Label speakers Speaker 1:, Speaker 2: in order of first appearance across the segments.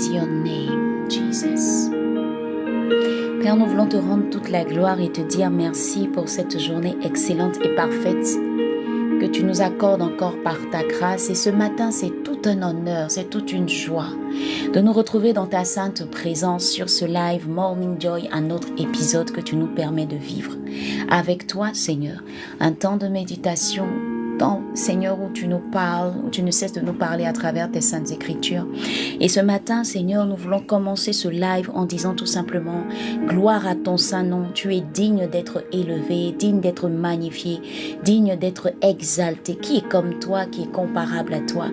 Speaker 1: praise your name, Jesus. Père, nous voulons te rendre toute la gloire et te dire merci pour cette journée excellente et parfaite que tu nous accordes encore par ta grâce. Et ce matin, c'est tout un honneur, c'est toute une joie de nous retrouver dans ta sainte présence sur ce live Morning Joy, un autre épisode que tu nous permets de vivre. Avec toi, Seigneur, un temps de méditation, temps, Seigneur, où tu nous parles, où tu ne cesses de nous parler à travers tes saintes écritures. Et ce matin, Seigneur, nous voulons commencer ce live en disant tout simplement, gloire à ton saint nom, tu es digne d'être élevé, digne d'être magnifié, digne d'être exalté. Qui est comme toi, qui est comparable à toi?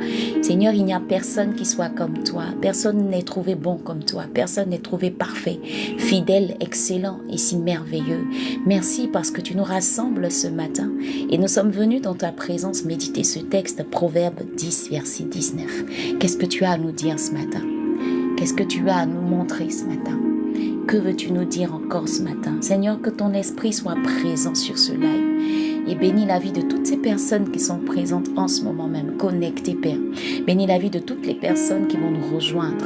Speaker 1: Seigneur, il n'y a personne qui soit comme toi, personne n'est trouvé bon comme toi, personne n'est trouvé parfait, fidèle, excellent et si merveilleux. Merci parce que tu nous rassembles ce matin et nous sommes venus dans ta présence méditer ce texte, Proverbe 10, verset 19. Qu'est-ce que tu as à nous dire ce matin? Qu'est-ce que tu as à nous montrer ce matin? Que veux-tu nous dire encore ce matin? Seigneur, que ton esprit soit présent sur ce live et bénis la vie de toutes ces personnes qui sont présentes en ce moment même, connectées, Père. Bénis la vie de toutes les personnes qui vont nous rejoindre.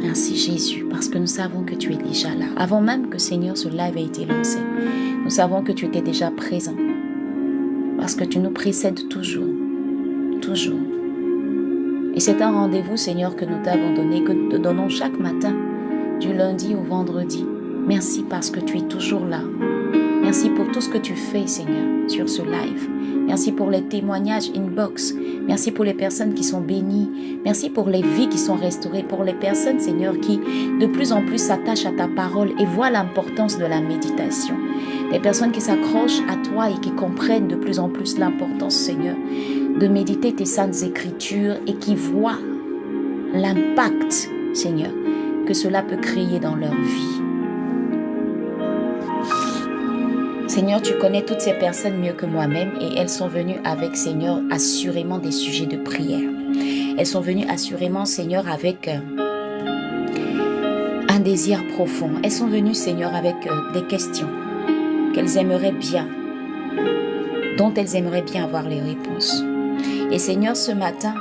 Speaker 1: Merci Jésus, parce que nous savons que tu es déjà là. Avant même que, Seigneur, ce live ait été lancé, nous savons que tu étais déjà présent. Parce que tu nous précèdes toujours, toujours. Et c'est un rendez-vous, Seigneur, que nous t'avons donné, que nous te donnons chaque matin, du lundi au vendredi. Merci parce que tu es toujours là. Merci pour tout ce que tu fais, Seigneur, sur ce live. Merci pour les témoignages inbox. Merci pour les personnes qui sont bénies. Merci pour les vies qui sont restaurées. Pour les personnes, Seigneur, qui de plus en plus s'attachent à ta parole et voient l'importance de la méditation. Des personnes qui s'accrochent à toi et qui comprennent de plus en plus l'importance, Seigneur, de méditer tes saintes écritures et qui voient l'impact, Seigneur, que cela peut créer dans leur vie. Seigneur, tu connais toutes ces personnes mieux que moi-même et elles sont venues avec, Seigneur, assurément des sujets de prière. Elles sont venues assurément, Seigneur, avec un désir profond. Elles sont venues, Seigneur, avec des questions qu'elles aimeraient bien, dont elles aimeraient bien avoir les réponses. Et Seigneur, ce matin,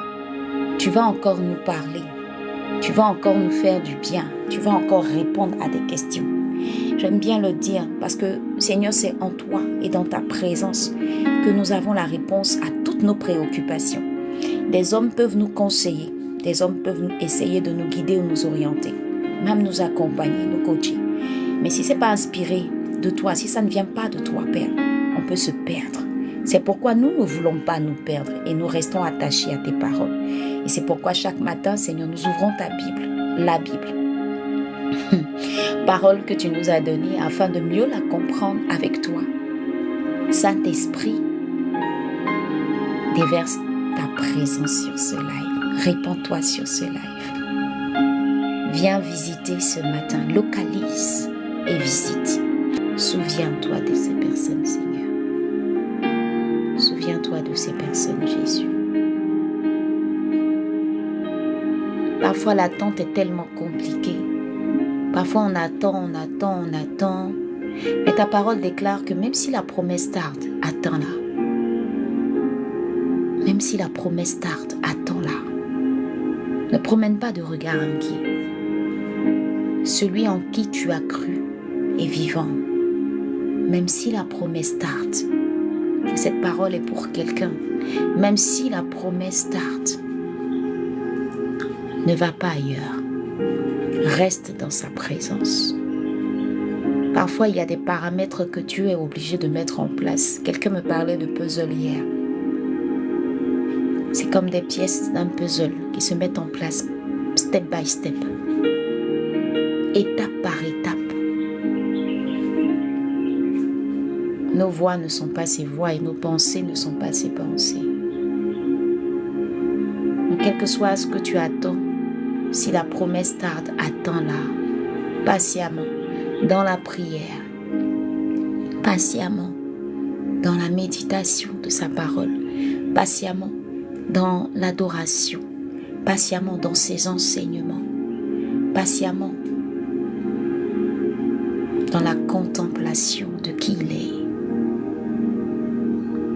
Speaker 1: tu vas encore nous parler. Tu vas encore nous faire du bien. Tu vas encore répondre à des questions. J'aime bien le dire parce que, Seigneur, c'est en toi et dans ta présence que nous avons la réponse à toutes nos préoccupations. Des hommes peuvent nous conseiller, des hommes peuvent essayer de nous guider ou nous orienter, même nous accompagner, nous coacher. Mais si ce n'est pas inspiré de toi, si ça ne vient pas de toi, Père, on peut se perdre. C'est pourquoi nous ne voulons pas nous perdre et nous restons attachés à tes paroles. Et c'est pourquoi chaque matin, Seigneur, nous ouvrons ta Bible, la Bible. Parole que tu nous as donnée afin de mieux la comprendre avec toi. Saint-Esprit, déverse ta présence sur ce live. Répands-toi sur ce live. Viens visiter ce matin. Localise et visite. Souviens-toi de ces personnes, Seigneur. Souviens-toi de ces personnes, Jésus. Parfois, l'attente est tellement compliquée. Parfois, on attend. Mais ta parole déclare que même si la promesse tarde, attends-la. Même si la promesse tarde, attends-la. Ne promène pas de regard inquiet. Celui en qui tu as cru est vivant. Même si la promesse tarde. Cette parole est pour quelqu'un. Même si la promesse tarde, ne va pas ailleurs. Reste dans sa présence. Parfois, il y a des paramètres que tu es obligé de mettre en place. Quelqu'un me parlait de puzzle hier. C'est comme des pièces d'un puzzle qui se mettent en place step by step, étape par étape. Nos voix ne sont pas ses voix et nos pensées ne sont pas ses pensées. Donc, quel que soit ce que tu attends, si la promesse tarde, attends-la patiemment dans la prière, patiemment dans la méditation de sa parole, patiemment dans l'adoration, patiemment dans ses enseignements, patiemment dans la contemplation de qui il est.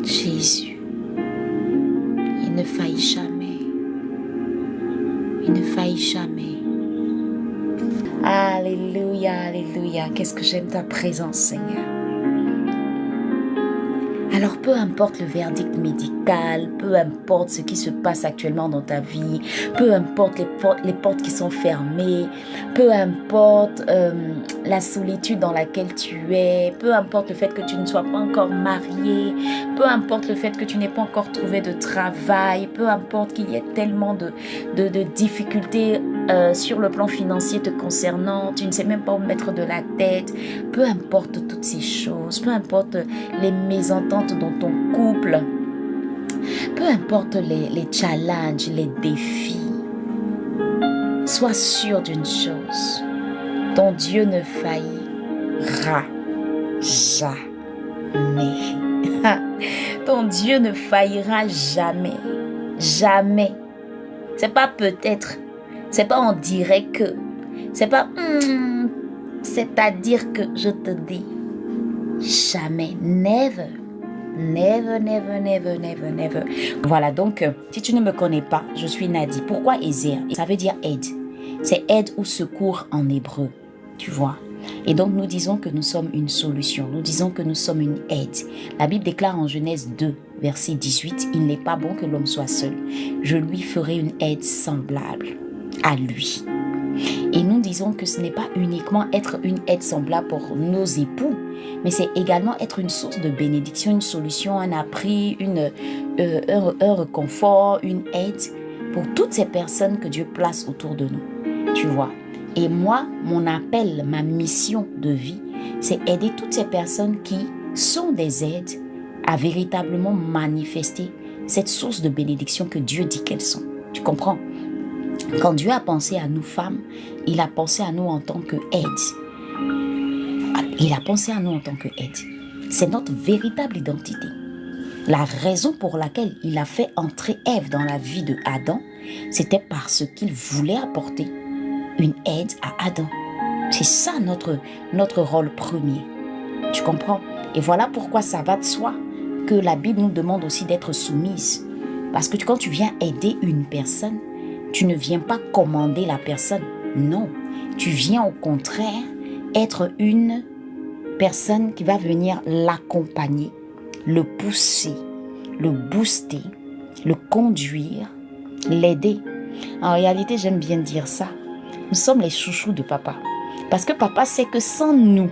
Speaker 1: Jésus, il ne faillit jamais. Il ne faillit jamais. Alléluia, alléluia. Qu'est-ce que j'aime ta présence, Seigneur. Alors, peu importe le verdict médical, peu importe ce qui se passe actuellement dans ta vie, peu importe les portes qui sont fermées, peu importe la solitude dans laquelle tu es, peu importe le fait que tu ne sois pas encore marié, peu importe le fait que tu n'aies pas encore trouvé de travail, peu importe qu'il y ait tellement de difficultés sur le plan financier te concernant, tu ne sais même pas où mettre de la tête, peu importe toutes ces choses, peu importe les mésententes dans ton couple, peu importe les challenges, les défis, sois sûr d'une chose, ton Dieu ne faillira jamais. Ton Dieu ne faillira jamais, jamais. C'est pas peut-être, c'est pas on dirait que, c'est pas c'est-à-dire que je te dis, jamais, never. Never, never, never, never, never. Voilà, donc, si tu ne me connais pas, je suis Nadie. Pourquoi Ezer? Ça veut dire aide. C'est aide ou secours en hébreu, tu vois. Et donc, nous disons que nous sommes une solution. Nous disons que nous sommes une aide. La Bible déclare en Genèse 2, verset 18, « Il n'est pas bon que l'homme soit seul. Je lui ferai une aide semblable à lui. » Et nous disons que ce n'est pas uniquement être une aide semblable pour nos époux, mais c'est également être une source de bénédiction, une solution, un appui, un réconfort, une aide pour toutes ces personnes que Dieu place autour de nous. Tu vois. Et moi, mon appel, ma mission de vie, c'est aider toutes ces personnes qui sont des aides à véritablement manifester cette source de bénédiction que Dieu dit qu'elles sont. Tu comprends? Quand Dieu a pensé à nous femmes, il a pensé à nous en tant qu'aide. Il a pensé à nous en tant qu'aide. C'est notre véritable identité. La raison pour laquelle il a fait entrer Ève dans la vie de Adam, c'était parce qu'il voulait apporter une aide à Adam. C'est ça notre rôle premier. Tu comprends? Et voilà pourquoi ça va de soi que la Bible nous demande aussi d'être soumise. Parce que quand tu viens aider une personne, tu ne viens pas commander la personne. Non, tu viens au contraire être une personne qui va venir l'accompagner, le pousser, le booster, le conduire, l'aider. En réalité, j'aime bien dire ça. Nous sommes les chouchous de papa. Parce que papa sait que sans nous,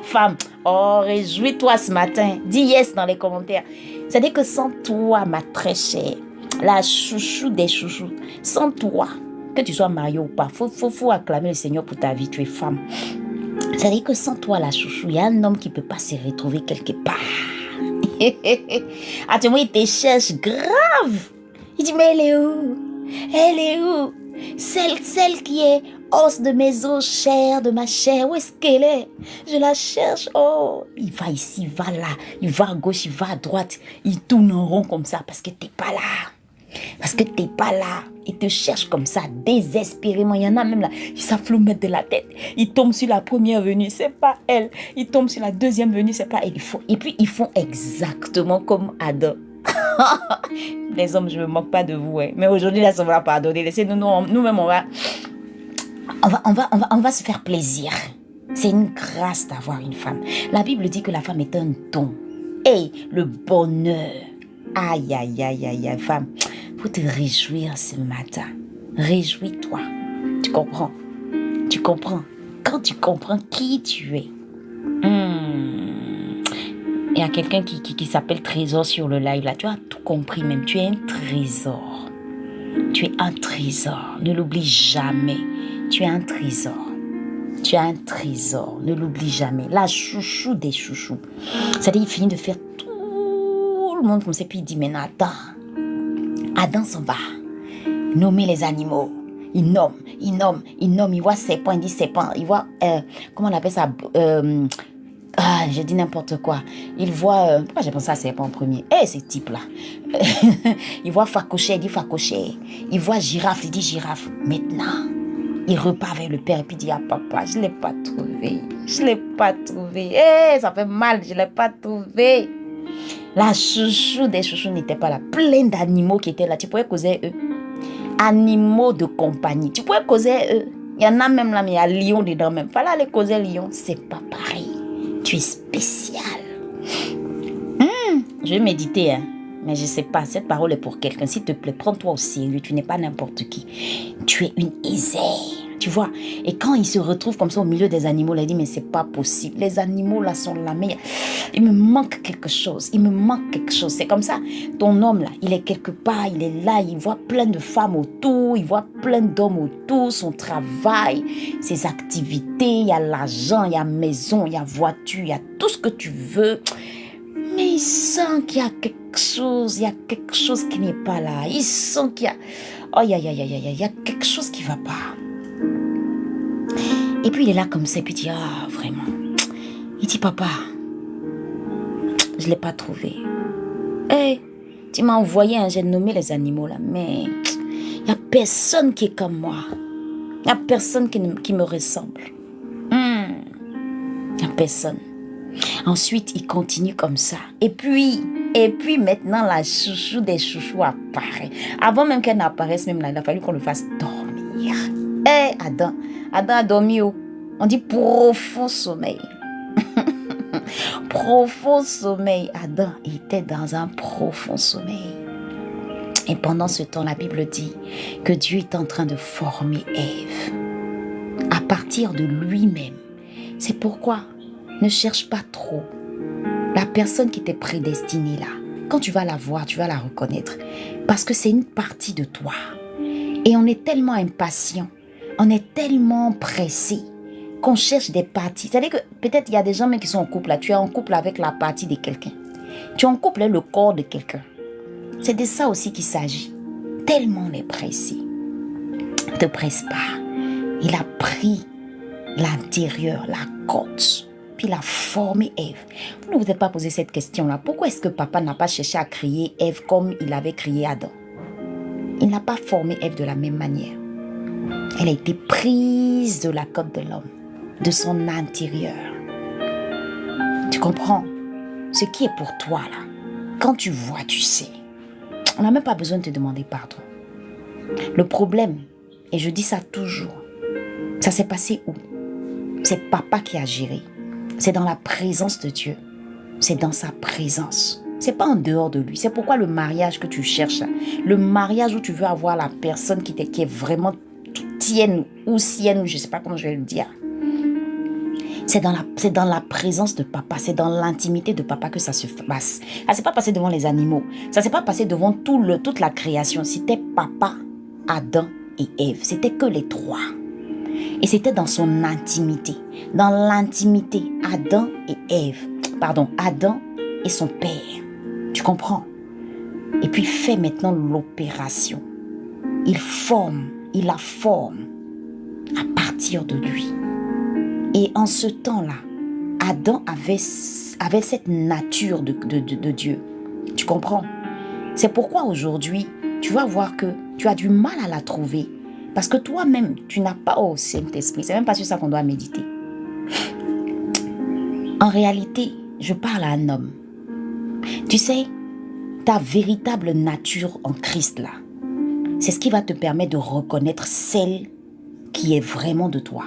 Speaker 1: femme, oh, réjouis-toi ce matin. Dis yes dans les commentaires. C'est-à-dire que sans toi, ma très chère, la chouchou des chouchous, sans toi, que tu sois marié ou pas, faut acclamer le Seigneur pour ta vie, tu es femme. C'est-à-dire que sans toi, la chouchou, il y a un homme qui ne peut pas se retrouver quelque part. Ah, tu vois, il te cherche grave. Il dit, mais elle est où? Elle est où? Celle qui est os de mes os, chair de ma chair, où est-ce qu'elle est? Je la cherche. Oh, il va ici, il va là, il va à gauche, il va à droite, il tourne en rond comme ça parce que t'es pas là. Parce que t'es pas là. Il te cherche comme ça, désespérément. Il y en a même là, ils savent le mettre de la tête. Ils tombent sur la première venue, c'est pas elle. Ils tombent sur la deuxième venue, c'est pas elle. Et puis ils font exactement comme Adam. Les hommes, je me moque pas de vous, hein. Mais aujourd'hui, là, ça va pardonner. Laissez-nous, nous-mêmes, on va se faire plaisir. C'est une grâce d'avoir une femme. La Bible dit que la femme est un don. Et le bonheur. Aïe, aïe, aïe, aïe, aïe, femme. Faut te réjouir ce matin. Réjouis-toi. Tu comprends? Tu comprends? Quand tu comprends qui tu es. Il y a quelqu'un qui s'appelle Trésor sur le live là. Tu as tout compris même. Tu es un trésor. Tu es un trésor. Ne l'oublie jamais. Tu es un trésor. Tu es un trésor. Ne l'oublie jamais. La chouchou des chouchous. C'est-à-dire il finit de faire tout le monde comme ça. Puis il dit, mais attends. Adam s'en va. Nommer les animaux. Il nomme. Il voit serpent. Il dit serpent. Il voit, comment on appelle ça? J'ai dit n'importe quoi. Il voit... pourquoi j'ai pensé à serpent en premier? Ces types-là. Il voit phacochère, il dit phacochère. Il voit girafe, il dit girafe. Maintenant, il repart vers le père et puis il dit, ah papa, je ne l'ai pas trouvé. Je ne l'ai pas trouvé. Ça fait mal, je ne l'ai pas trouvé. La chouchou des chouchous n'était pas là. Plein d'animaux qui étaient là. Tu pouvais causer eux. animaux de compagnie. Tu pourrais causer eux. Il y en a même là, mais il y a lion dedans même. Pas là, les causer lion, c'est pas pareil. Tu es spécial. Je vais méditer, hein. Mais je sais pas, cette parole est pour quelqu'un. S'il te plaît, prends-toi au sérieux. Tu n'es pas n'importe qui. Tu es une Ézère. Tu vois. Et quand il se retrouve comme ça au milieu des animaux, il dit, mais c'est pas possible. Les animaux là sont là, mais il me manque quelque chose. Il me manque quelque chose. C'est comme ça. Ton homme là, il est quelque part, il est là, il voit plein de femmes autour, il voit plein d'hommes autour, son travail, ses activités, il y a l'argent, il y a maison, il y a voiture, il y a tout ce que tu veux. Mais il sent qu'il y a quelque chose, qui n'est pas là. Il sent qu'il y a... Oh, il y a quelque chose qui ne va pas. Et puis il est là comme ça, et puis il dit, ah, vraiment. Il dit, papa, je ne l'ai pas trouvé. Hey, tu m'as envoyé, j'ai nommé les animaux là, mais il n'y a personne qui est comme moi. Il n'y a personne qui me ressemble. Il n'y a personne. Ensuite, il continue comme ça. Et puis maintenant, la chouchou des chouchous apparaît. Avant même qu'elle n'apparaisse, même là, il a fallu qu'on le fasse dormir. Adam a dormi où? On dit profond sommeil. Profond sommeil. Adam était dans un profond sommeil. Et pendant ce temps, la Bible dit que Dieu est en train de former Ève à partir de lui-même. C'est pourquoi ne cherche pas trop la personne qui t'est prédestinée là. Quand tu vas la voir, tu vas la reconnaître. Parce que c'est une partie de toi. Et on est tellement impatient, on est tellement pressé qu'on cherche des parties. C'est-à-dire que peut-être il y a des gens même qui sont en couple là. Tu es en couple avec la partie de quelqu'un. Tu es en couple avec le corps de quelqu'un. C'est de ça aussi qu'il s'agit. Tellement on est pressé. Ne te presse pas. Il a pris l'intérieur, la côte. Puis il a formé Ève. Vous ne vous êtes pas posé cette question-là. Pourquoi est-ce que papa n'a pas cherché à créer Ève comme il avait créé Adam? Il n'a pas formé Ève de la même manière. Elle a été prise de la côte de l'homme, de son intérieur. Tu comprends? Ce qui est pour toi là, quand tu vois, tu sais. On n'a même pas besoin de te demander pardon. Le problème, et je dis ça toujours, ça s'est passé où? C'est papa qui a géré. C'est dans la présence de Dieu. C'est dans sa présence. C'est pas en dehors de lui. C'est pourquoi le mariage que tu cherches, le mariage où tu veux avoir la personne qui est vraiment tienne ou sienne, ou je sais pas comment je vais le dire. C'est dans la présence de papa. C'est dans l'intimité de papa que ça se passe. Ça s'est pas passé devant les animaux. Ça s'est pas passé devant toute la création. C'était papa, Adam et Ève. C'était que les trois. Et c'était dans son intimité. Dans l'intimité, Adam et son père. Tu comprends? Et puis il fait maintenant l'opération. Il la forme à partir de lui. Et en ce temps-là, Adam avait cette nature de Dieu. Tu comprends? C'est pourquoi aujourd'hui, tu vas voir que tu as du mal à la trouver. Parce que toi-même, tu n'as pas au Saint-Esprit. C'est même pas sur ça qu'on doit méditer. En réalité, je parle à un homme. Tu sais, ta véritable nature en Christ là, c'est ce qui va te permettre de reconnaître celle qui est vraiment de toi.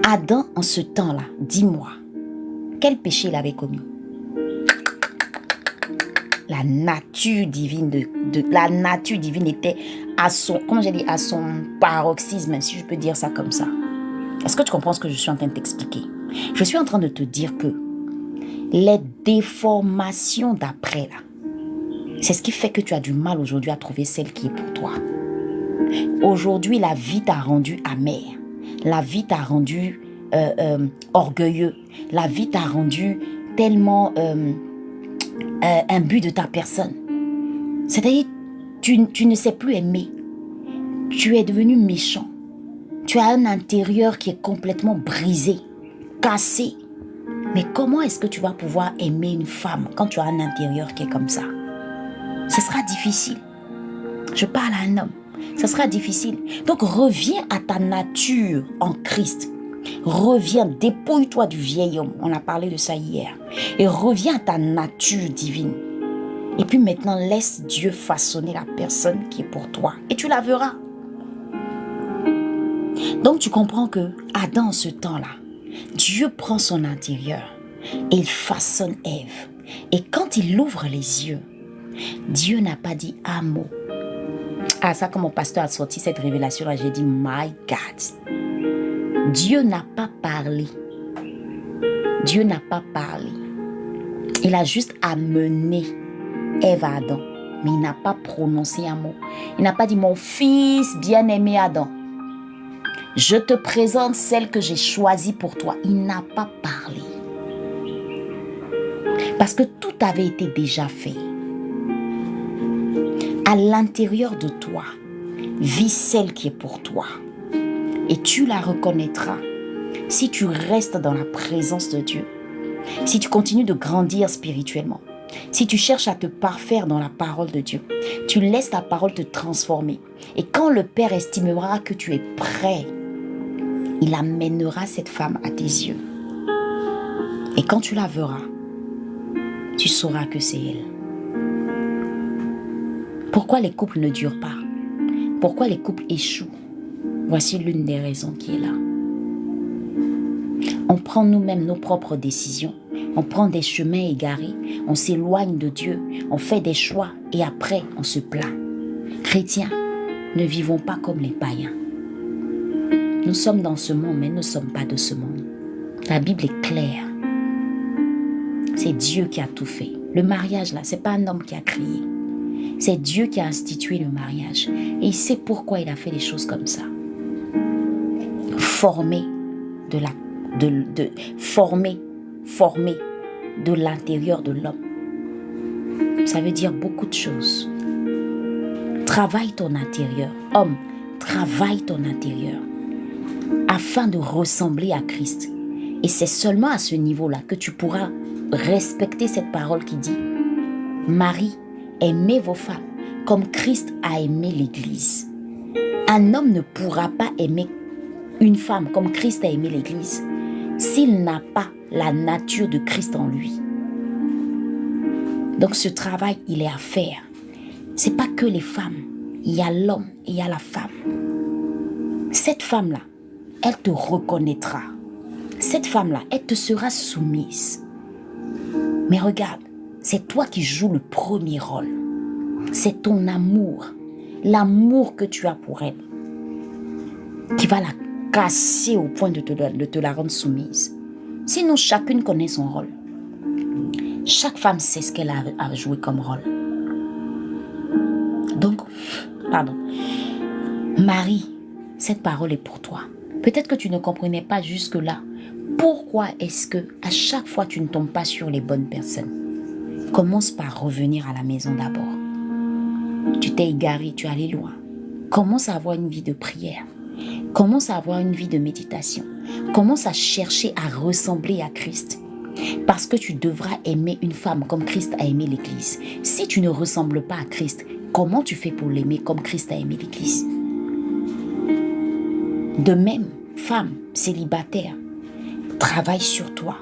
Speaker 1: Adam, en ce temps-là, dis-moi, quel péché il avait commis? La nature divine la nature divine était à son paroxysme, si je peux dire ça comme ça. Est-ce que tu comprends ce que je suis en train de t'expliquer? Je suis en train de te dire que les déformations d'après là, c'est ce qui fait que tu as du mal aujourd'hui à trouver celle qui est pour toi. Aujourd'hui, la vie t'a rendu amer. La vie t'a rendu orgueilleux. La vie t'a rendu tellement imbu de ta personne. C'est-à-dire, tu ne sais plus aimer. Tu es devenu méchant. Tu as un intérieur qui est complètement brisé, cassé. Mais comment est-ce que tu vas pouvoir aimer une femme quand tu as un intérieur qui est comme ça? Ce sera difficile. Je parle à un homme. Ce sera difficile. Donc reviens à ta nature en Christ. Reviens, dépouille-toi du vieil homme. On a parlé de ça hier. Et reviens à ta nature divine. Et puis maintenant, laisse Dieu façonner la personne qui est pour toi. Et tu la verras. Donc tu comprends que Adam, en ce temps-là, Dieu prend son intérieur et il façonne Ève. Et quand il ouvre les yeux, Dieu n'a pas dit un mot. Ah, ça, quand mon pasteur a sorti cette révélation-là, j'ai dit, my God. Dieu n'a pas parlé. Dieu n'a pas parlé. Il a juste amené Ève à Adam. Mais il n'a pas prononcé un mot. Il n'a pas dit, mon fils bien-aimé Adam, je te présente celle que j'ai choisie pour toi. Il n'a pas parlé. Parce que tout avait été déjà fait. À l'intérieur de toi, vit celle qui est pour toi. Et tu la reconnaîtras si tu restes dans la présence de Dieu. Si tu continues de grandir spirituellement. Si tu cherches à te parfaire dans la parole de Dieu. Tu laisses ta parole te transformer. Et quand le Père estimera que tu es prêt, il amènera cette femme à tes yeux. Et quand tu la verras, tu sauras que c'est elle. Pourquoi les couples ne durent pas? Pourquoi les couples échouent? Voici l'une des raisons qui est là. On prend nous-mêmes nos propres décisions. On prend des chemins égarés. On s'éloigne de Dieu. On fait des choix et après on se plaint. Chrétiens, ne vivons pas comme les païens. Nous sommes dans ce monde, mais nous ne sommes pas de ce monde. La Bible est claire. C'est Dieu qui a tout fait. Le mariage, là, ce n'est pas un homme qui a crié. C'est Dieu qui a institué le mariage. Et il sait pourquoi il a fait les choses comme ça. Former de l'intérieur de l'homme. Ça veut dire beaucoup de choses. Travaille ton intérieur. Homme, travaille ton intérieur. Afin de ressembler à Christ. Et c'est seulement à ce niveau-là que tu pourras respecter cette parole qui dit « Marie, aimez vos femmes comme Christ a aimé l'Église. » Un homme ne pourra pas aimer une femme comme Christ a aimé l'Église s'il n'a pas la nature de Christ en lui. Donc ce travail, il est à faire. Ce n'est pas que les femmes. Il y a l'homme et il y a la femme. Cette femme-là, elle te reconnaîtra. Cette femme-là, elle te sera soumise. Mais regarde, c'est toi qui joues le premier rôle. C'est ton amour, l'amour que tu as pour elle, qui va la casser au point de te la rendre soumise. Sinon, chacune connaît son rôle. Chaque femme sait ce qu'elle a à jouer comme rôle. Donc, Marie, cette parole est pour toi. Peut-être que tu ne comprenais pas jusque-là. Pourquoi est-ce que à chaque fois tu ne tombes pas sur les bonnes personnes? Commence par revenir à la maison d'abord. Tu t'es égaré, tu es allé loin. Commence à avoir une vie de prière. Commence à avoir une vie de méditation. Commence à chercher à ressembler à Christ. Parce que tu devras aimer une femme comme Christ a aimé l'Église. Si tu ne ressembles pas à Christ, comment tu fais pour l'aimer comme Christ a aimé l'Église? De même, femme célibataire, travaille sur toi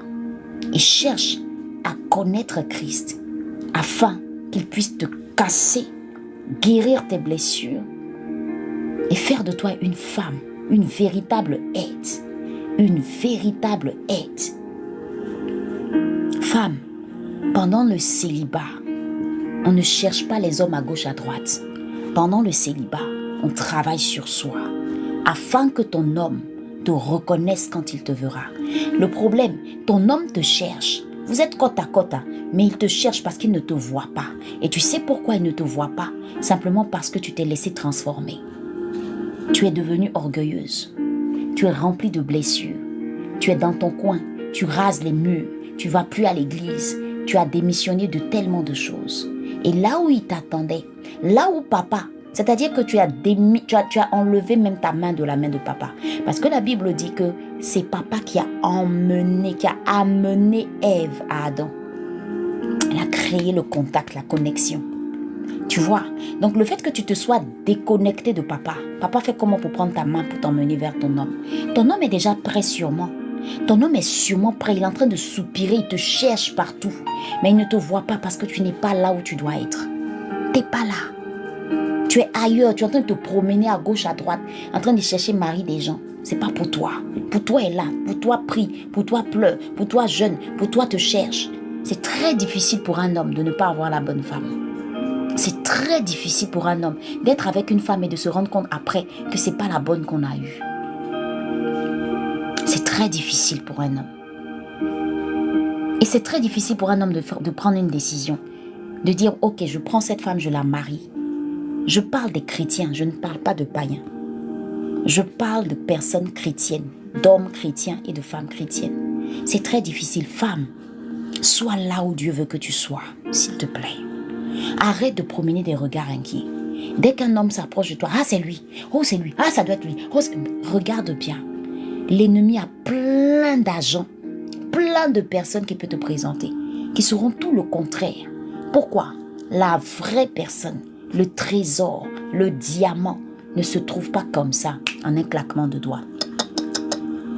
Speaker 1: et cherche à connaître Christ afin qu'il puisse te casser, guérir tes blessures et faire de toi une femme, une véritable aide. Une véritable aide. Femme, pendant le célibat, on ne cherche pas les hommes à gauche, à droite. Pendant le célibat, on travaille sur soi afin que ton homme te reconnaisse quand il te verra. Le problème, ton homme te cherche. Vous êtes côte à côte, mais il te cherche parce qu'il ne te voit pas. Et tu sais pourquoi il ne te voit pas? Simplement parce que tu t'es laissé transformer. Tu es devenue orgueilleuse. Tu es remplie de blessures. Tu es dans ton coin. Tu rases les murs. Tu ne vas plus à l'église. Tu as démissionné de tellement de choses. Et là où il t'attendait, là où papa, c'est-à-dire que tu as enlevé même ta main de la main de papa. Parce que la Bible dit que c'est papa qui a amené Ève à Adam. Elle a créé le contact, la connexion. Tu vois, donc le fait que tu te sois déconnecté de papa, papa fait comment pour prendre ta main pour t'emmener vers ton homme? Ton homme est déjà prêt sûrement. Ton homme est sûrement prêt, il est en train de soupirer, il te cherche partout. Mais il ne te voit pas parce que tu n'es pas là où tu dois être. Tu n'es pas là. Tu es ailleurs, tu es en train de te promener à gauche, à droite, en train de chercher mari des gens. C'est pas pour toi. Pour toi est là, pour toi prie, pour toi pleure, pour toi jeûne, pour toi te cherche. C'est très difficile pour un homme de ne pas avoir la bonne femme. C'est très difficile pour un homme d'être avec une femme et de se rendre compte après que c'est pas la bonne qu'on a eue. C'est très difficile pour un homme. Et c'est très difficile pour un homme de prendre une décision. De dire, ok, je prends cette femme, je la marie. Je parle des chrétiens, je ne parle pas de païens. Je parle de personnes chrétiennes, d'hommes chrétiens et de femmes chrétiennes. C'est très difficile. Femme, sois là où Dieu veut que tu sois, s'il te plaît. Arrête de promener des regards inquiets. Dès qu'un homme s'approche de toi, ah c'est lui, oh c'est lui, ah ça doit être lui. Oh, regarde bien. L'ennemi a plein d'agents, plein de personnes qu'il peut te présenter, qui seront tout le contraire. Pourquoi? La vraie personne, le trésor, le diamant, ne se trouve pas comme ça, en un claquement de doigts.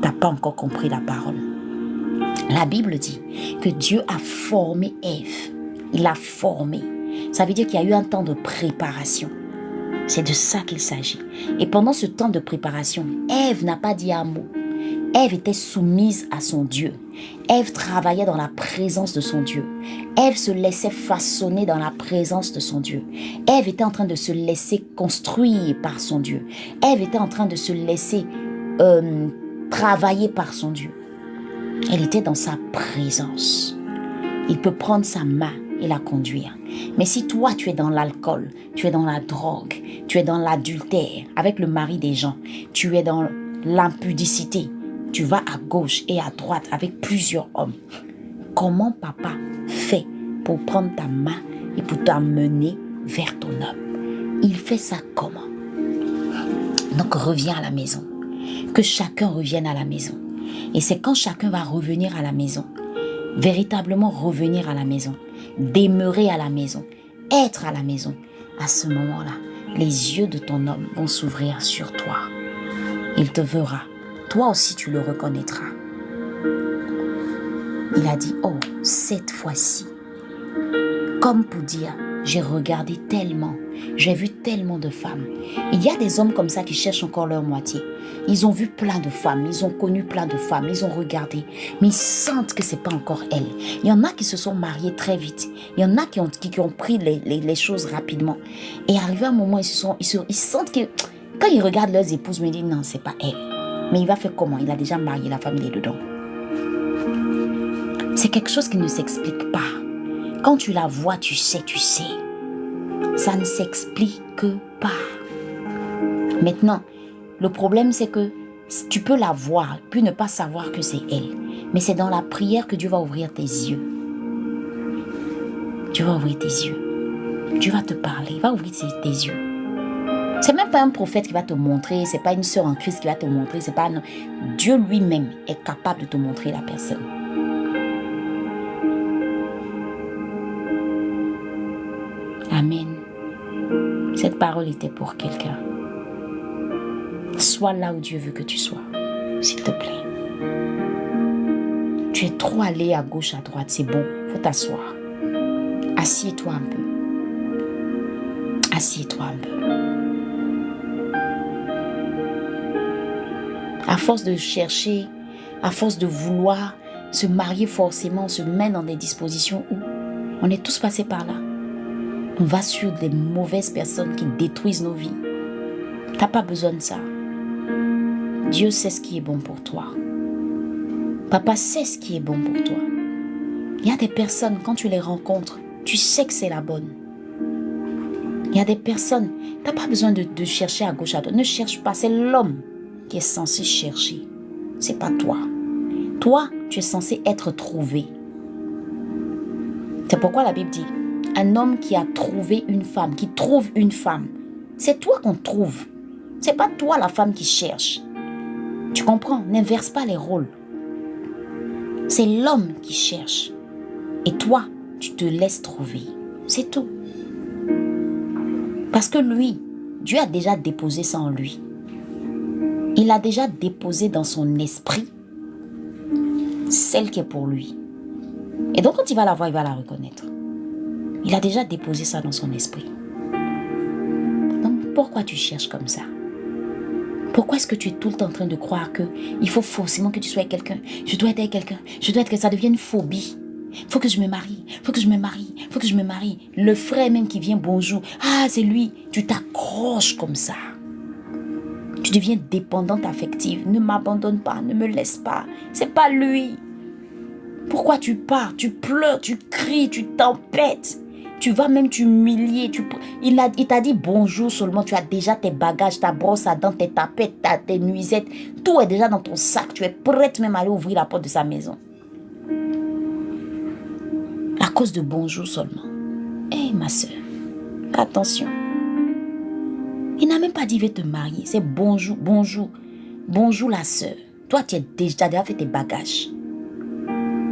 Speaker 1: T'as pas encore compris la parole. La Bible dit que Dieu a formé Ève. Il l'a formée. Ça veut dire qu'il y a eu un temps de préparation. C'est de ça qu'il s'agit. Et pendant ce temps de préparation, Ève n'a pas dit un mot. Ève était soumise à son Dieu. Ève travaillait dans la présence de son Dieu. Ève se laissait façonner dans la présence de son Dieu. Ève était en train de se laisser construire par son Dieu. Ève était en train de se laisser travailler par son Dieu. Elle était dans sa présence. Il peut prendre sa main et la conduire. Mais si toi, tu es dans l'alcool, tu es dans la drogue, tu es dans l'adultère avec le mari des gens, tu es dans l'impudicité, tu vas à gauche et à droite avec plusieurs hommes. Comment papa fait pour prendre ta main et pour t'amener vers ton homme? Il fait ça comment? Donc reviens à la maison. Que chacun revienne à la maison. Et c'est quand chacun va revenir à la maison, véritablement revenir à la maison, demeurer à la maison, être à la maison, à ce moment-là, les yeux de ton homme vont s'ouvrir sur toi. Il te verra. Toi aussi, tu le reconnaîtras. Il a dit, oh, cette fois-ci, comme pour dire, j'ai regardé tellement, j'ai vu tellement de femmes. Il y a des hommes comme ça qui cherchent encore leur moitié. Ils ont vu plein de femmes, ils ont connu plein de femmes, ils ont regardé, mais ils sentent que c'est pas encore elles. Il y en a qui se sont mariés très vite, il y en a qui ont pris les choses rapidement. Et arrivé à un moment, ils sentent que quand ils regardent leurs épouses, ils disent non, c'est pas elle. Mais il va faire comment? Il a déjà marié, la famille est dedans. C'est quelque chose qui ne s'explique pas. Quand tu la vois, tu sais. Ça ne s'explique pas. Maintenant, le problème, c'est que tu peux la voir, puis ne pas savoir que c'est elle. Mais c'est dans la prière que Dieu va ouvrir tes yeux. Dieu va ouvrir tes yeux. Dieu va te parler, il va ouvrir tes yeux. C'est même pas un prophète qui va te montrer, c'est pas une sœur en Christ qui va te montrer, c'est pas un... Dieu lui-même est capable de te montrer la personne. Amen. Cette parole était pour quelqu'un. Sois là où Dieu veut que tu sois, s'il te plaît. Tu es trop allé à gauche, à droite, c'est bon, faut t'asseoir. Assieds-toi un peu. Assieds-toi un peu. À force de chercher, à force de vouloir se marier forcément, on se met dans des dispositions où on est tous passés par là. On va sur des mauvaises personnes qui détruisent nos vies. Tu n'as pas besoin de ça. Dieu sait ce qui est bon pour toi. Papa sait ce qui est bon pour toi. Il y a des personnes, quand tu les rencontres, tu sais que c'est la bonne. Il y a des personnes, tu n'as pas besoin de chercher à gauche, à droite. Ne cherche pas, c'est l'homme qui est censé chercher. C'est pas toi. Toi, tu es censé être trouvé. C'est pourquoi la Bible dit, un homme qui a trouvé une femme, qui trouve une femme, c'est toi qu'on trouve. C'est pas toi la femme qui cherche. Tu comprends? N'inverse pas les rôles. C'est l'homme qui cherche. Et toi, tu te laisses trouver. C'est tout. Parce que lui, Dieu a déjà déposé ça en lui. Il a déjà déposé dans son esprit celle qui est pour lui. Et donc quand il va la voir, il va la reconnaître. Il a déjà déposé ça dans son esprit. Donc pourquoi tu cherches comme ça? Pourquoi est-ce que tu es tout le temps en train de croire qu'il faut forcément que tu sois avec quelqu'un? Je dois être avec quelqu'un. Je dois être que ça devienne une phobie. Faut que je me marie. Faut que je me marie. Faut que je me marie. Le frère même qui vient, bonjour. Ah, c'est lui. Tu t'accroches comme ça. Tu deviens dépendante affective. Ne m'abandonne pas. Ne me laisse pas. C'est pas lui. Pourquoi tu pars? Tu pleures, tu cries, tu t'empêtes. Tu vas même t'humilier. Il t'a dit bonjour seulement. Tu as déjà tes bagages, ta brosse à dents, tes tapettes, tes nuisettes. Tout est déjà dans ton sac. Tu es prête même à aller ouvrir la porte de sa maison. À cause de bonjour seulement. Eh ma soeur, attention. Il n'a même pas dit va te marier. C'est bonjour, bonjour. Bonjour la soeur. Toi, tu as déjà fait tes bagages.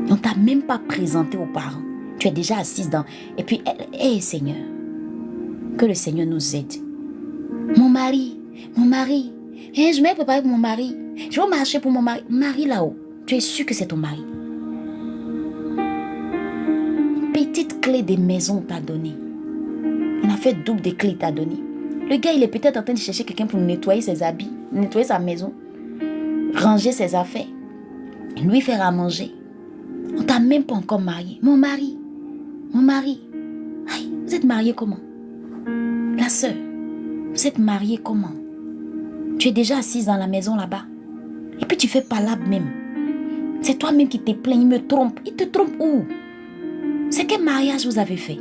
Speaker 1: On ne t'a même pas présenté aux parents. Tu es déjà assise dans... Et puis, Seigneur, que le Seigneur nous aide. Mon mari. Je m'ai préparé pour mon mari. Je vais marcher pour mon mari. Mari là-haut. Tu es sûr que c'est ton mari? Petite clé des maisons t'a donné. On a fait double des clés t'a donné. Le gars, il est peut-être en train de chercher quelqu'un pour nettoyer ses habits, nettoyer sa maison, ranger ses affaires, lui faire à manger. On t'a même pas encore marié. Mon mari. Aïe, vous êtes mariés comment? La sœur, vous êtes mariés comment? Tu es déjà assise dans la maison là-bas. Et puis tu fais palabre même. C'est toi-même qui te plains, il me trompe. Il te trompe où? C'est quel mariage vous avez fait?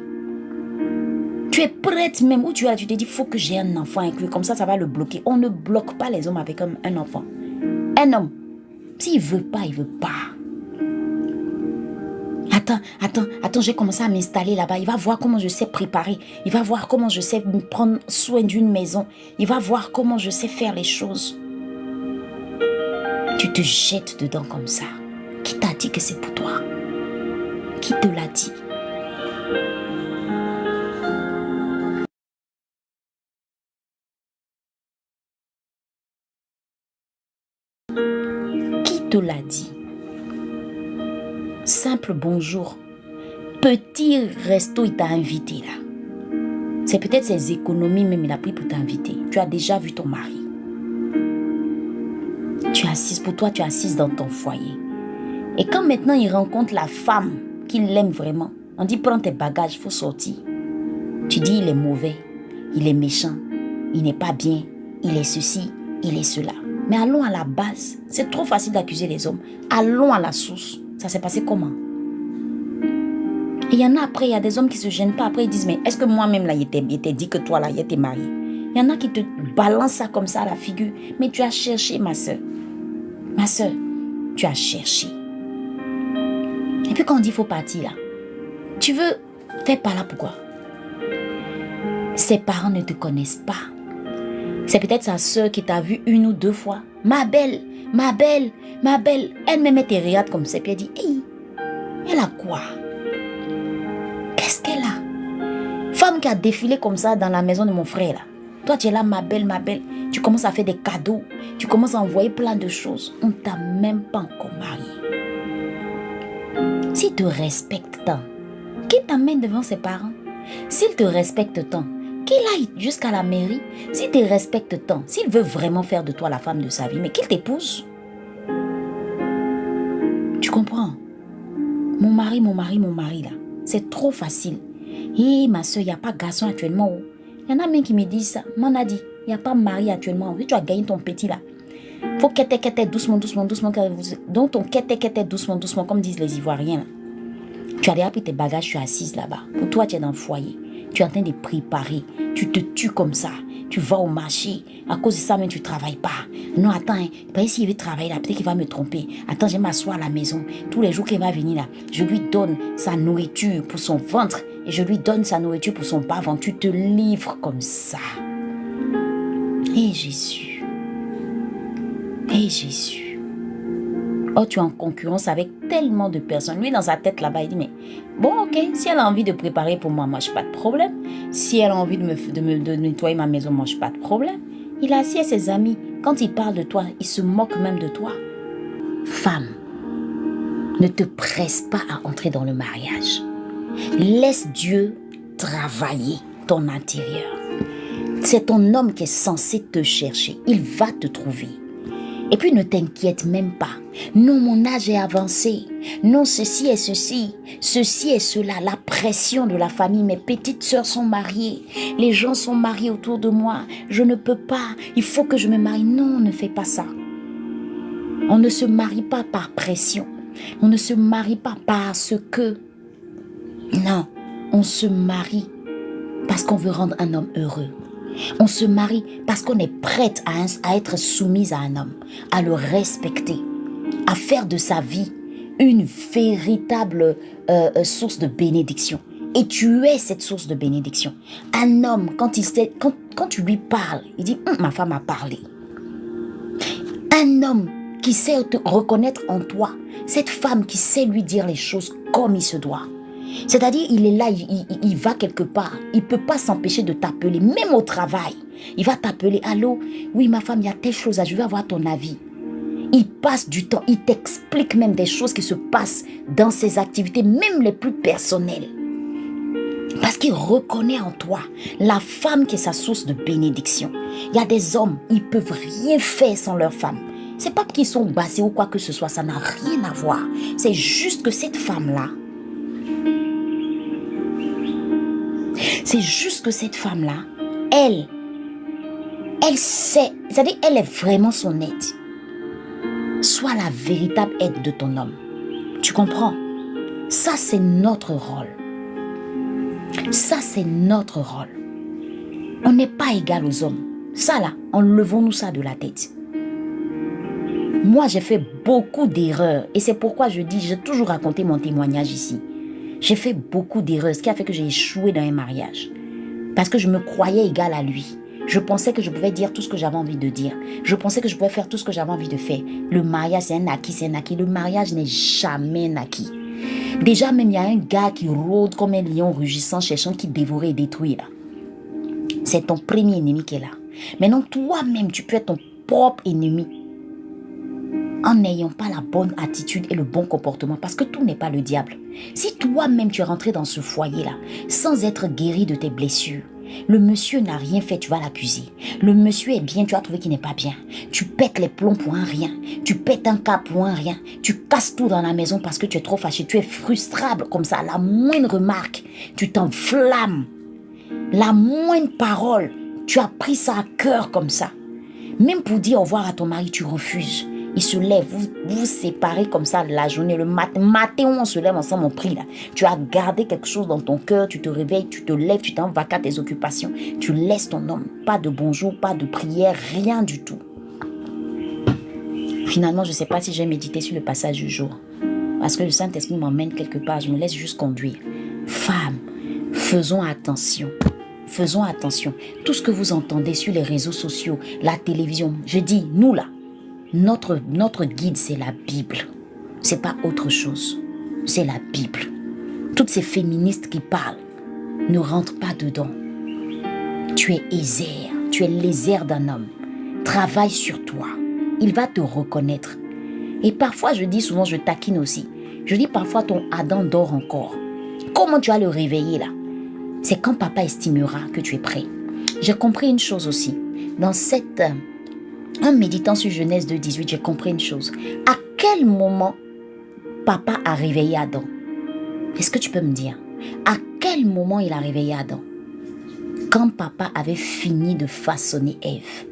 Speaker 1: Tu es prête même, où tu es là, tu te dis, il faut que j'ai un enfant inclus, comme ça va le bloquer. On ne bloque pas les hommes avec un enfant. Un homme, s'il ne veut pas, il ne veut pas. Attends, j'ai commencé à m'installer là-bas. Il va voir comment je sais préparer. Il va voir comment je sais me prendre soin d'une maison. Il va voir comment je sais faire les choses. Tu te jettes dedans comme ça. Qui t'a dit que c'est pour toi? Qui te l'a dit? Qui te l'a dit? Simple bonjour. Petit resto, il t'a invité là. C'est peut-être ses économies même il a pris pour t'inviter. Tu as déjà vu ton mari. Tu es assise pour toi, tu es assise dans ton foyer. Et quand maintenant il rencontre la femme qu'il l'aime vraiment, on dit prends tes bagages, il faut sortir. Tu dis il est mauvais, il est méchant, il n'est pas bien, il est ceci, il est cela. Mais allons à la base. C'est trop facile d'accuser les hommes. Allons à la source. Ça s'est passé comment? Et il y en a après, il y a des hommes qui ne se gênent pas. Après, ils disent, mais est-ce que moi-même, là, il t'ai dit que toi, là, il était marié? Il y en a qui te balancent ça comme ça à la figure. Mais tu as cherché, ma soeur. Ma soeur, tu as cherché. Et puis quand on dit, il faut partir, là, tu veux, t'es pas là pourquoi? Ses parents ne te connaissent pas. C'est peut-être sa soeur qui t'a vu une ou deux fois. Ma belle. Elle-même était regarde comme ça. Puis elle dit, hey, elle a quoi? Qu'est-ce qu'elle a? Femme qui a défilé comme ça dans la maison de mon frère là. Toi tu es là, ma belle. Tu commences à faire des cadeaux. Tu commences à envoyer plein de choses. On t'a même pas encore marié. S'il te respecte tant, qui t'amène devant ses parents? S'il te respecte tant, qu'il aille jusqu'à la mairie. S'il te respecte tant, s'il veut vraiment faire de toi la femme de sa vie, mais qu'il t'épouse. Tu comprends? Mon mari là. C'est trop facile. Et ma soeur, il n'y a pas de garçon actuellement. Il y en a même qui me disent ça. M'en a dit, il n'y a pas de mari actuellement. Tu as gagné ton petit là. Faut qu'elle doucement. Donc ton qu'elle doucement, comme disent les Ivoiriens. Là. Tu as déjà pris tes bagages, tu es assise là-bas. Pour toi, tu es dans le foyer. Tu es en train de préparer. Tu te tues comme ça. Tu vas au marché. À cause de ça, même tu ne travailles pas. Non, attends. Hein. S'il veut travailler là, peut-être qu'il va me tromper. Attends, je vais m'asseoir à la maison. Tous les jours qu'il va venir là, je lui donne sa nourriture pour son ventre. Et je lui donne sa nourriture pour son bas-ventre. Tu te livres comme ça. Et Jésus. Oh, tu es en concurrence avec tellement de personnes. Lui, dans sa tête là-bas, il dit, mais bon, ok, si elle a envie de préparer pour moi, je n'ai pas de problème. Si elle a envie de nettoyer ma maison, moi, je n'ai pas de problème. Il a assis à ses amis. Quand il parle de toi, il se moque même de toi. Femme, Ne te presse pas à entrer dans le mariage. Laisse Dieu travailler ton intérieur. C'est ton homme qui est censé te chercher. Il va te trouver. Et puis ne t'inquiète même pas. Non, mon âge est avancé. Non, ceci est ceci. Ceci est cela. La pression de la famille. Mes petites sœurs sont mariées. Les gens sont mariés autour de moi. Je ne peux pas. Il faut que je me marie. Non, ne fais pas ça. On ne se marie pas par pression. On ne se marie pas parce que... Non, on se marie parce qu'on veut rendre un homme heureux. On se marie parce qu'on est prête à être soumise à un homme, à le respecter, à faire de sa vie une véritable source de bénédiction. Et tu es cette source de bénédiction. Un homme, quand tu lui parles, il dit « ma femme a parlé ». Un homme qui sait te reconnaître en toi, cette femme qui sait lui dire les choses comme il se doit. C'est-à-dire, il est là, il va quelque part. Il ne peut pas s'empêcher de t'appeler, même au travail. Il va t'appeler, allô, oui ma femme, il y a telle chose, je veux avoir ton avis. Il passe du temps, il t'explique même des choses qui se passent dans ses activités, même les plus personnelles. Parce qu'il reconnaît en toi la femme qui est sa source de bénédiction. Il y a des hommes, ils ne peuvent rien faire sans leur femme. Ce n'est pas qu'ils sont bassés ou quoi que ce soit, ça n'a rien à voir. C'est juste que cette femme-là, elle sait, c'est-à-dire elle est vraiment son aide. Sois la véritable aide de ton homme. Tu comprends? Ça, c'est notre rôle. Ça, c'est notre rôle. On n'est pas égal aux hommes. Ça là, enlevons-nous ça de la tête. Moi, j'ai fait beaucoup d'erreurs. Et c'est pourquoi je dis, j'ai toujours raconté mon témoignage ici. J'ai fait beaucoup d'erreurs, ce qui a fait que j'ai échoué dans un mariage. Parce que je me croyais égale à lui. Je pensais que je pouvais dire tout ce que j'avais envie de dire. Je pensais que je pouvais faire tout ce que j'avais envie de faire. Le mariage, c'est un acquis, c'est un acquis. Le mariage n'est jamais un acquis. Déjà, même, il y a un gars qui rôde comme un lion rugissant, cherchant qui dévorait et détruit là. C'est ton premier ennemi qui est là. Maintenant, toi-même, tu peux être ton propre ennemi. En n'ayant pas la bonne attitude et le bon comportement, parce que tout n'est pas le diable. Si toi-même tu es rentré dans ce foyer-là, sans être guéri de tes blessures, le monsieur n'a rien fait, tu vas l'accuser. Le monsieur est bien, tu as trouvé qu'il n'est pas bien. Tu pètes les plombs pour un rien. Tu pètes un câble pour un rien. Tu casses tout dans la maison parce que tu es trop fâché. Tu es frustrable comme ça. La moindre remarque, tu t'enflammes. La moindre parole, tu as pris ça à cœur comme ça. Même pour dire au revoir à ton mari, tu refuses. Il se lève, vous vous séparez comme ça la journée, le matin où on se lève ensemble, on prie là. Tu as gardé quelque chose dans ton cœur, tu te réveilles, tu te lèves, tu t'en vas à tes occupations. Tu laisses ton homme, pas de bonjour, pas de prière, rien du tout. Finalement, je ne sais pas si j'ai médité sur le passage du jour. Parce que le Saint-Esprit m'emmène quelque part, je me laisse juste conduire. Femmes, faisons attention. Faisons attention. Tout ce que vous entendez sur les réseaux sociaux, la télévision, je dis, nous là, notre guide, c'est la Bible. C'est pas autre chose. C'est la Bible. Toutes ces féministes qui parlent, ne rentrent pas dedans. Tu es Ézer. Tu es l'Ézer d'un homme. Travaille sur toi. Il va te reconnaître. Et parfois, je dis souvent, je taquine aussi. Je dis parfois, ton Adam dort encore. Comment tu vas le réveiller là? C'est quand papa estimera que tu es prêt. J'ai compris une chose aussi. En méditant sur Genèse 2:18, j'ai compris une chose. À quel moment papa a réveillé Adam? Est-ce que tu peux me dire? À quel moment il a réveillé Adam? Quand papa avait fini de façonner Ève.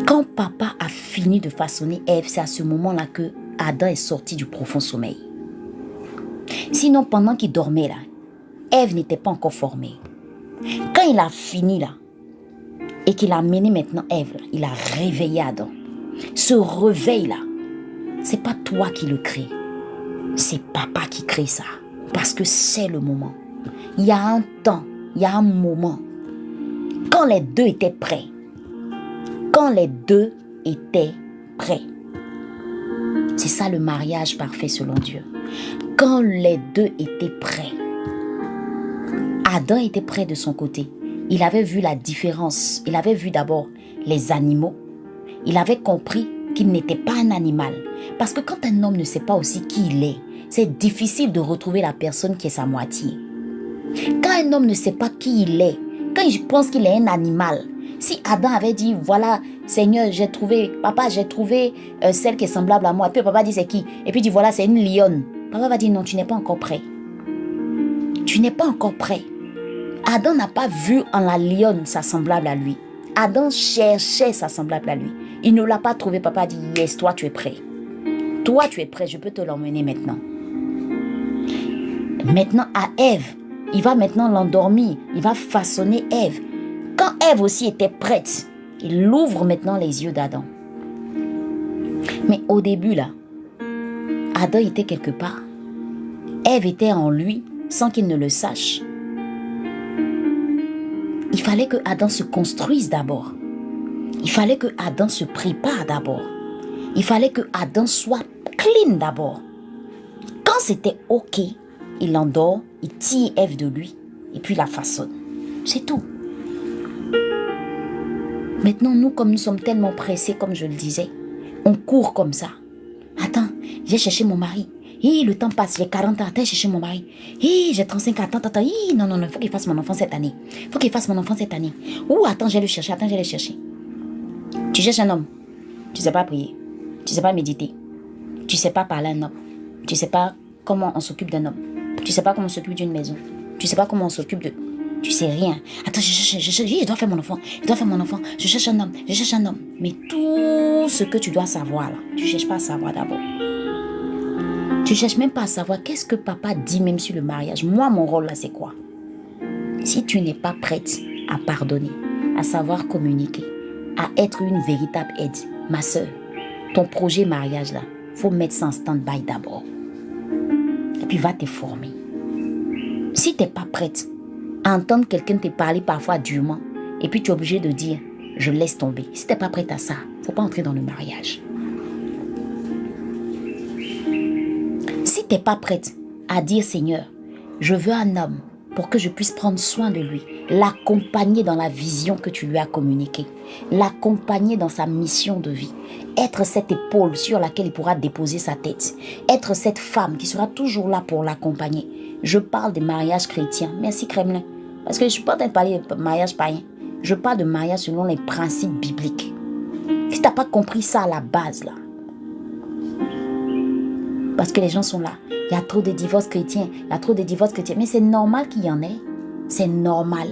Speaker 1: Quand papa a fini de façonner Ève, c'est à ce moment-là que Adam est sorti du profond sommeil. Sinon, pendant qu'il dormait là, Ève n'était pas encore formée. Quand il a fini là, et qu'il a amené maintenant Ève, il a réveillé Adam. Ce réveil-là, c'est pas toi qui le crée. C'est papa qui crée ça. Parce que c'est le moment. Il y a un temps, il y a un moment. Quand les deux étaient prêts. Quand les deux étaient prêts. C'est ça le mariage parfait selon Dieu. Quand les deux étaient prêts. Adam était prêt de son côté. Il avait vu la différence. Il avait vu d'abord les animaux. Il avait compris qu'il n'était pas un animal. Parce que quand un homme ne sait pas aussi qui il est, c'est difficile de retrouver la personne qui est sa moitié. Quand un homme ne sait pas qui il est, quand il pense qu'il est un animal, si Adam avait dit, voilà, Seigneur, papa, j'ai trouvé celle qui est semblable à moi. Et puis papa dit, c'est qui? Et puis il dit, voilà, c'est une lionne. Papa va dire, non, tu n'es pas encore prêt. Tu n'es pas encore prêt. Adam n'a pas vu en la lionne sa semblable à lui. Adam cherchait sa semblable à lui. Il ne l'a pas trouvé. Papa dit, yes, toi tu es prêt. Toi tu es prêt, je peux te l'emmener maintenant. Maintenant à Ève, il va maintenant l'endormir. Il va façonner Ève. Quand Ève aussi était prête, il ouvre maintenant les yeux d'Adam. Mais au début là, Adam était quelque part. Ève était en lui sans qu'il ne le sache. Il fallait que Adam se construise d'abord. Il fallait que Adam se prépare d'abord. Il fallait que Adam soit clean d'abord. Quand c'était ok, il l'endort, il tire Ève de lui et puis la façonne. C'est tout. Maintenant, nous, comme nous sommes tellement pressés, comme je le disais, on court comme ça. Attends, j'ai cherché mon mari. Le temps passe, j'ai 40 ans, attends, j'ai cherché mon mari. J'ai 35 ans, attends. Non, il faut qu'il fasse mon enfant cette année. Ou attends, je vais le chercher, Tu cherches un homme, tu ne sais pas prier, tu ne sais pas méditer, tu ne sais pas parler à un homme, tu ne sais pas comment on s'occupe d'un homme, tu ne sais pas comment on s'occupe d'une maison, tu ne sais pas comment on s'occupe de... Tu sais rien. Attends, je dois faire mon enfant. Je cherche un homme. Mais tout ce que tu dois savoir là, tu ne cherches pas à savoir d'abord. Tu ne cherches même pas à savoir qu'est-ce que papa dit même sur le mariage. Moi, mon rôle là, c'est quoi? Si tu n'es pas prête à pardonner, à savoir communiquer, à être une véritable aide, ma soeur, ton projet mariage là, faut mettre ça en stand-by d'abord. Et puis va te former. Si tu n'es pas prête à entendre quelqu'un te parler parfois durement, et puis tu es obligé de dire, je laisse tomber. Si tu n'es pas prête à ça, il ne faut pas entrer dans le mariage. Si tu n'es pas prête à dire, Seigneur, je veux un homme pour que je puisse prendre soin de lui, l'accompagner dans la vision que tu lui as communiquée, l'accompagner dans sa mission de vie, être cette épaule sur laquelle il pourra déposer sa tête, être cette femme qui sera toujours là pour l'accompagner. Je parle de mariage chrétien. Merci Kremlin. Parce que je ne suis pas en train de parler de mariage païen. Je parle de mariage selon les principes bibliques. Si tu n'as pas compris ça à la base là, parce que les gens sont là. Il y a trop de divorces chrétiens. Mais c'est normal qu'il y en ait. C'est normal.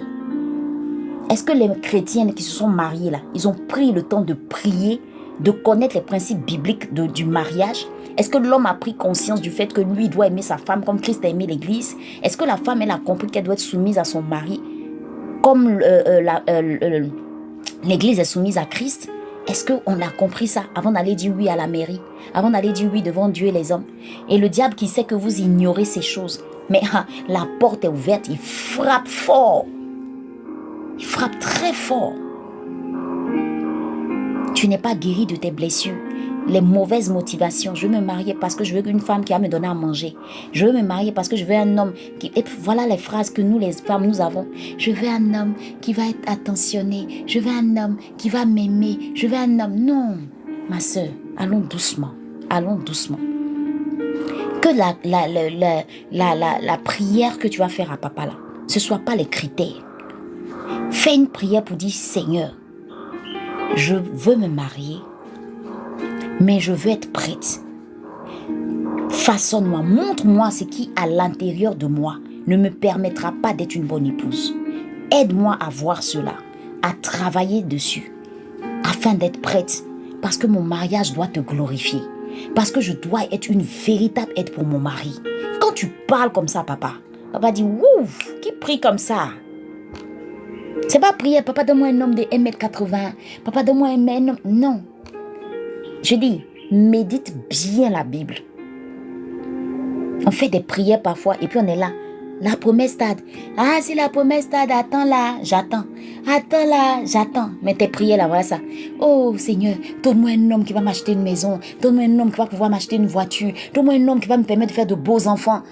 Speaker 1: Est-ce que les chrétiennes qui se sont mariées là, ils ont pris le temps de prier, de connaître les principes bibliques du mariage? Est-ce que l'homme a pris conscience du fait que lui doit aimer sa femme comme Christ a aimé l'église? Est-ce que la femme, elle a compris qu'elle doit être soumise à son mari comme l'église est soumise à Christ? Est-ce qu'on a compris ça avant d'aller dire oui à la mairie, avant d'aller dire oui devant Dieu et les hommes? Et le diable qui sait que vous ignorez ces choses, mais la porte est ouverte, il frappe fort. Il frappe très fort. Tu n'es pas guéri de tes blessures. Les mauvaises motivations. Je veux me marier parce que je veux une femme qui va me donner à manger. Je veux me marier parce que je veux un homme qui... Et voilà les phrases que nous les femmes nous avons. Je veux un homme qui va être attentionné. Je veux un homme qui va m'aimer. Je veux un homme... Non, ma soeur, allons doucement. Allons doucement. Que la prière que tu vas faire à papa là, ce ne soit pas les critères. Fais une prière pour dire, Seigneur, je veux me marier, mais je veux être prête. Façonne-moi, montre-moi ce qui, à l'intérieur de moi, ne me permettra pas d'être une bonne épouse. Aide-moi à voir cela, à travailler dessus, afin d'être prête, parce que mon mariage doit te glorifier, parce que je dois être une véritable aide pour mon mari. Quand tu parles comme ça, papa dit, ouf, qui prie comme ça? C'est pas prier, papa donne-moi un homme de 1m80, papa donne-moi un homme, non. Je dis, médite bien la Bible. On fait des prières parfois et puis on est là. La promesse stade. Ah, c'est la promesse stade. Attends là, j'attends. Attends là, j'attends. Mais tes prières là, voilà ça. Oh Seigneur, donne-moi un homme qui va m'acheter une maison. Donne-moi un homme qui va pouvoir m'acheter une voiture. Donne-moi un homme qui va me permettre de faire de beaux enfants.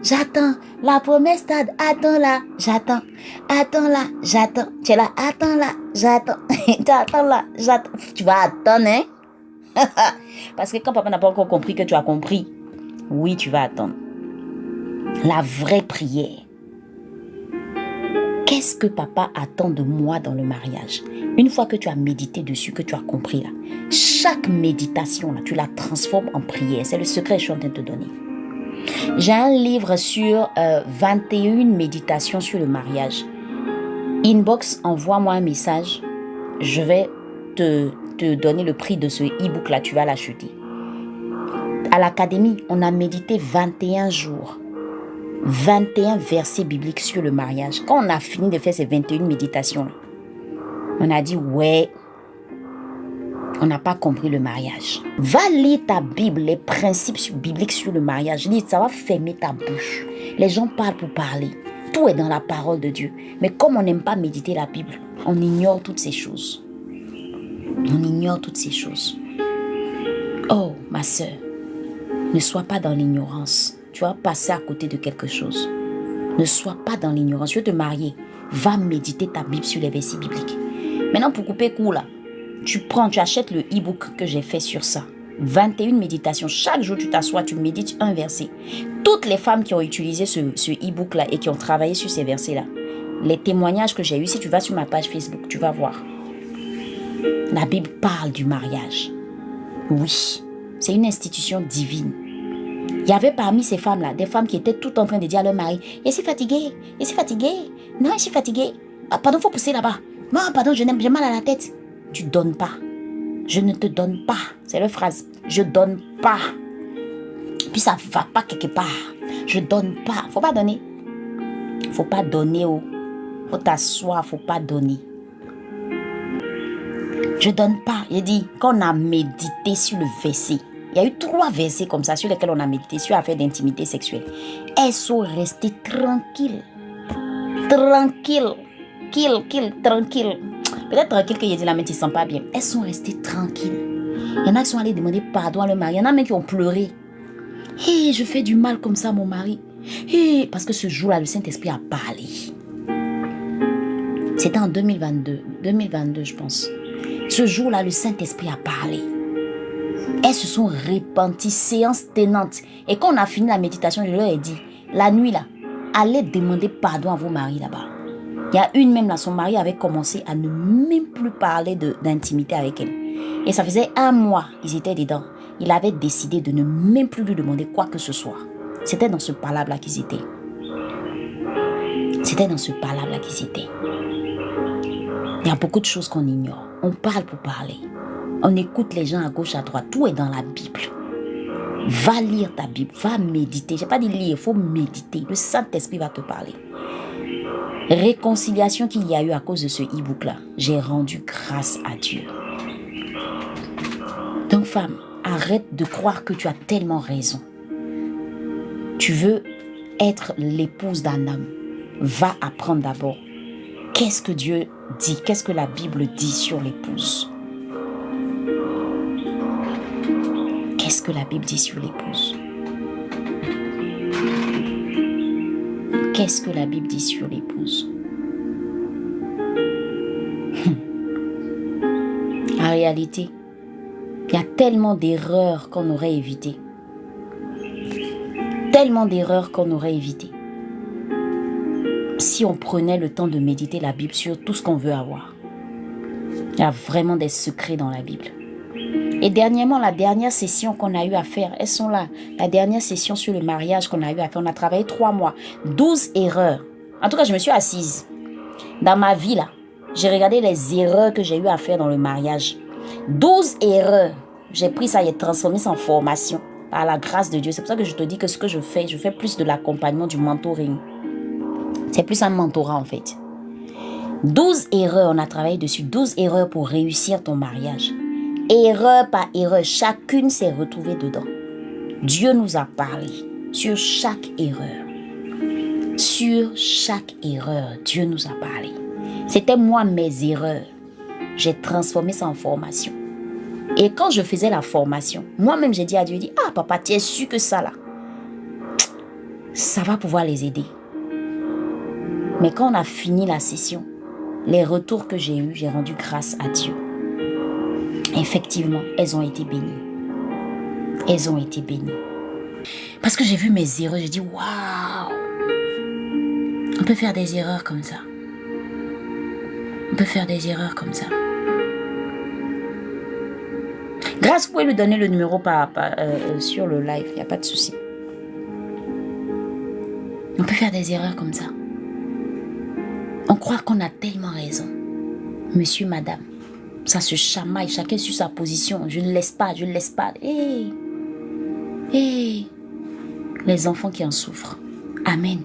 Speaker 1: J'attends. La promesse stade. Attends là, j'attends. Attends là, j'attends. Tu es là, attends là, j'attends. Tu attends là, j'attends. Tu vas attendre, hein? Parce que quand papa n'a pas encore compris que tu as compris, oui, tu vas attendre. La vraie prière. Qu'est-ce que papa attend de moi dans le mariage? Une fois que tu as médité dessus, que tu as compris là, chaque méditation là, tu la transformes en prière. C'est le secret que je suis en train de te donner. J'ai un livre sur 21 méditations sur le mariage. Inbox, envoie-moi un message. Je vais te donner le prix de ce e-book là, tu vas l'acheter. À l'académie, on a médité 21 jours. 21 versets bibliques sur le mariage. Quand on a fini de faire ces 21 méditations, on a dit ouais, on n'a pas compris le mariage. Va lire ta Bible, les principes bibliques sur le mariage. Lis, ça va fermer ta bouche. Les gens parlent pour parler. Tout est dans la parole de Dieu. Mais comme on n'aime pas méditer la Bible, on ignore toutes ces choses. On ignore toutes ces choses. Oh, ma soeur, ne sois pas dans l'ignorance. Tu vas passer à côté de quelque chose. Ne sois pas dans l'ignorance. Tu veux te marier. Va méditer ta Bible sur les versets bibliques. Maintenant, pour couper court là, tu achètes le e-book que j'ai fait sur ça. 21 méditations. Chaque jour, tu t'assois, tu médites un verset. Toutes les femmes qui ont utilisé ce e-book là et qui ont travaillé sur ces versets là, les témoignages que j'ai eus, si tu vas sur ma page Facebook, tu vas voir. La Bible parle du mariage. Oui, c'est une institution divine. Il y avait parmi ces femmes-là, des femmes qui étaient toutes en train de dire à leur mari, « Je suis fatiguée, je suis fatiguée, non, je suis fatiguée. Ah, pardon, il faut pousser là-bas. Non, pardon, j'ai mal à la tête. » Tu donnes pas. Je ne te donne pas. C'est leur phrase. Je donne pas. Puis ça va pas quelque part. Je donne pas. Faut pas donner. Faut pas donner. Faut t'asseoir, faut pas donner. Je donne pas. Il dit, quand on a médité sur le verset, il y a eu 3 versets comme ça sur lesquels on a médité sur l'affaire d'intimité sexuelle. Elles sont restées tranquilles. Tranquilles. Tranquilles. Peut-être tranquilles que j'ai dit là, mais tu ne sens pas bien. Elles sont restées tranquilles. Il y en a qui sont allés demander pardon à leur mari. Il y en a même qui ont pleuré. Hé, je fais du mal comme ça à mon mari. Hé, parce que ce jour-là, le Saint-Esprit a parlé. C'était en 2022, je pense. Ce jour-là, le Saint-Esprit a parlé. Elles se sont repenties, séance tenante. Et quand on a fini la méditation, je leur ai dit, la nuit là, allez demander pardon à vos maris là-bas. Il y a une même là, son mari avait commencé à ne même plus parler d'intimité avec elle. Et ça faisait 1 mois, ils étaient dedans. Il avait décidé de ne même plus lui demander quoi que ce soit. C'était dans ce palabre là qu'ils étaient. C'était dans ce palabre là qu'ils étaient. Il y a beaucoup de choses qu'on ignore. On parle pour parler. On écoute les gens à gauche, à droite. Tout est dans la Bible. Va lire ta Bible. Va méditer. Je n'ai pas dit lire, il faut méditer. Le Saint-Esprit va te parler. Réconciliation qu'il y a eu à cause de ce e-book là. J'ai rendu grâce à Dieu. Donc femme, arrête de croire que tu as tellement raison. Tu veux être l'épouse d'un homme. Va apprendre d'abord. Qu'est-ce que Dieu dit? Qu'est-ce que la Bible dit sur l'épouse? Qu'est-ce que la Bible dit sur l'épouse? Qu'est-ce que la Bible dit sur l'épouse? En réalité, il y a tellement d'erreurs qu'on aurait évitées. Tellement d'erreurs qu'on aurait évitées. Si on prenait le temps de méditer la Bible sur tout ce qu'on veut avoir. Il y a vraiment des secrets dans la Bible. Et dernièrement, la dernière session qu'on a eu à faire, elles sont là. La dernière session sur le mariage qu'on a eu à faire, on a travaillé 3 mois. 12 erreurs. En tout cas, je me suis assise. Dans ma vie, là, j'ai regardé les erreurs que j'ai eu à faire dans le mariage. 12 erreurs. J'ai pris ça et transformé ça en formation. Par la grâce de Dieu. C'est pour ça que je te dis que ce que je fais plus de l'accompagnement, du mentoring. C'est plus un mentorat en fait. 12 erreurs, on a travaillé dessus. 12 erreurs pour réussir ton mariage. Erreur par erreur, chacune s'est retrouvée dedans. Dieu nous a parlé sur chaque erreur. Sur chaque erreur, Dieu nous a parlé. C'était moi mes erreurs. J'ai transformé ça en formation. Et quand je faisais la formation, moi-même j'ai dit à Dieu, ah papa, tu es sûr que ça là, ça va pouvoir les aider. Mais quand on a fini la session, les retours que j'ai eus, j'ai rendu grâce à Dieu. Effectivement, elles ont été bénies. Elles ont été bénies. Parce que j'ai vu mes erreurs, j'ai dit, waouh! On peut faire des erreurs comme ça. On peut faire des erreurs comme ça. Grâce, vous pouvez lui donner le numéro sur le live, il n'y a pas de souci. On peut faire des erreurs comme ça. On croit qu'on a tellement raison. Monsieur, madame, ça se chamaille, chacun sur sa position. Je ne laisse pas, je ne laisse pas. Hey. Les enfants qui en souffrent. Amen.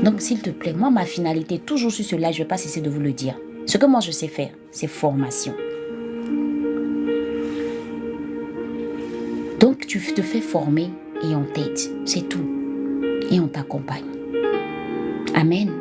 Speaker 1: Donc, s'il te plaît, moi, ma finalité, toujours sur ce live, je ne vais pas cesser de vous le dire. Ce que moi, je sais faire, c'est formation. Donc, tu te fais former et on t'aide. C'est tout. Et on t'accompagne. Amen.